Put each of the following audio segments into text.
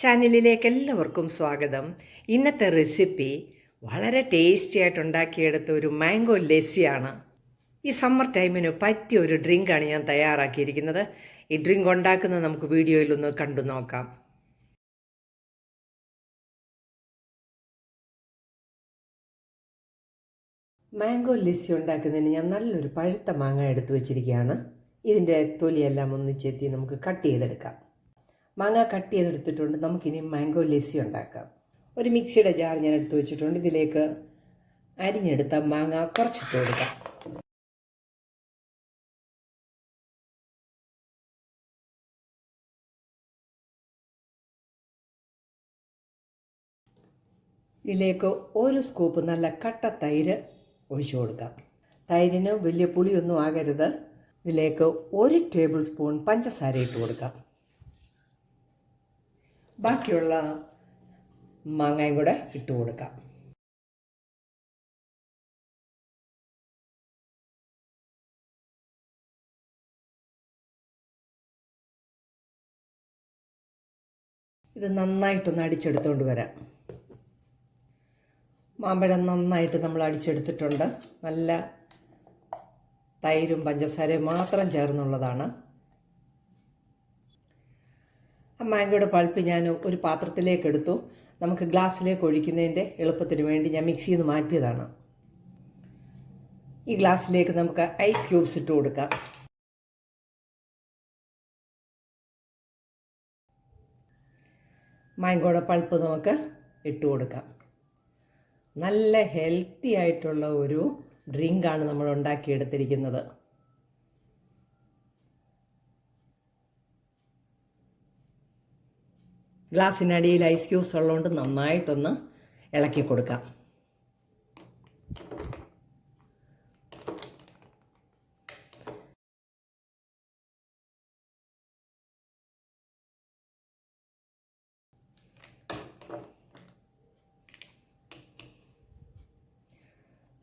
ചാനലിലേക്ക് എല്ലാവർക്കും സ്വാഗതം. ഇന്നത്തെ റെസിപ്പി വളരെ ടേസ്റ്റി ആയിട്ട് ഉണ്ടാക്കിയെടുത്ത ഒരു മാംഗോ ലസ്സിയാണ്. ഈ സമ്മർ ടൈമിന് പറ്റിയ ഒരു ഡ്രിങ്കാണ് ഞാൻ തയ്യാറാക്കിയിരിക്കുന്നത്. ഈ ഡ്രിങ്ക് ഉണ്ടാക്കുന്നത് നമുക്ക് വീഡിയോയിലൊന്ന് കണ്ടു നോക്കാം. മാംഗോ ലസ്സി ഉണ്ടാക്കുന്നതിന് ഞാൻ നല്ലൊരു പഴുത്ത മാങ്ങ എടുത്തു വച്ചിരിക്കുകയാണ്. ഇതിൻ്റെ തൊലിയെല്ലാം ഒന്ന് ചെത്തി നമുക്ക് കട്ട് ചെയ്തെടുക്കാം. മാങ്ങ കട്ട് ചെയ്തെടുത്തിട്ടുണ്ട്. നമുക്കിനി മാംഗോ ലസ്സി ഉണ്ടാക്കാം. ഒരു മിക്സിയുടെ ജാർ ഞാൻ എടുത്തു വെച്ചിട്ടുണ്ട്. ഇതിലേക്ക് അരിഞ്ഞെടുത്ത മാങ്ങ കുറച്ചിട്ട് കൊടുക്കാം. ഇതിലേക്ക് ഒരു സ്കൂപ്പ് നല്ല കട്ട തൈര് ഒഴിച്ചു കൊടുക്കാം. തൈരിന് വലിയ പുളിയൊന്നും ആകരുത്. ഇതിലേക്ക് 1 ടേബിൾ സ്പൂൺ പഞ്ചസാര ഇട്ട് കൊടുക്കാം. ബാക്കിയുള്ള മാങ്ങയും കൂടെ ഇട്ട് കൊടുക്കാം. ഇത് നന്നായിട്ടൊന്ന് അടിച്ചെടുത്തുകൊണ്ട് വരാം. മാമ്പഴം നന്നായിട്ട് നമ്മൾ അടിച്ചെടുത്തിട്ടുണ്ട്. നല്ല തൈരും പഞ്ചസാരയും മാത്രം ചേർന്നുള്ളതാണ്. മാംഗോയുടെ പൾപ്പ് ഞാൻ ഒരു പാത്രത്തിലേക്ക് എടുത്തു. നമുക്ക് ഗ്ലാസ്സിലേക്ക് ഒഴിക്കുന്നതിൻ്റെ എളുപ്പത്തിന് വേണ്ടി ഞാൻ മിക്സിയിൽ നിന്ന് മാറ്റിയതാണ്. ഈ ഗ്ലാസ്സിലേക്ക് നമുക്ക് ഐസ് ക്യൂബ്സ് ഇട്ട് കൊടുക്കാം. മാംഗോയുടെ പൾപ്പ് നമുക്ക് ഇട്ട് കൊടുക്കാം. നല്ല ഹെൽത്തി ആയിട്ടുള്ള ഒരു ഡ്രിങ്കാണ് നമ്മൾ ഉണ്ടാക്കിയെടുത്തിരിക്കുന്നത്. ഗ്ലാസ്സിനടിയിൽ ഐസ് ക്യൂബ്സ് ഉള്ളതുകൊണ്ട് നന്നായിട്ടൊന്ന് ഇളക്കി കൊടുക്കാം.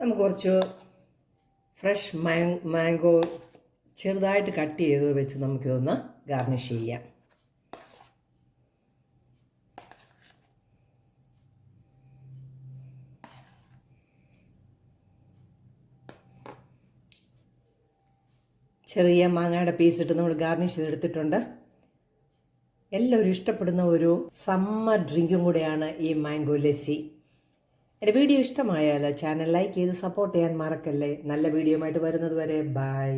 നമുക്ക് കുറച്ച് ഫ്രഷ് മാംഗോ ചെറുതായിട്ട് കട്ട് ചെയ്ത് വെച്ച് നമുക്കിതൊന്ന് ഗാർണിഷ് ചെയ്യാം. ചെറിയ മാങ്ങയുടെ പീസ് ഇട്ട് നമ്മൾ ഗാർണിഷ് ചെയ്തെടുത്തിട്ടുണ്ട്. എല്ലാവരും ഇഷ്ടപ്പെടുന്ന ഒരു സമ്മർ ഡ്രിങ്കും കൂടെയാണ് ഈ മാംഗോ ലസ്സി. എൻ്റെ വീഡിയോ ഇഷ്ടമായാൽ ചാനൽ ലൈക്ക് ചെയ്ത് സപ്പോർട്ട് ചെയ്യാൻ മറക്കല്ലേ. നല്ല വീഡിയോ ആയിട്ട് വരുന്നത് വരെ ബൈ.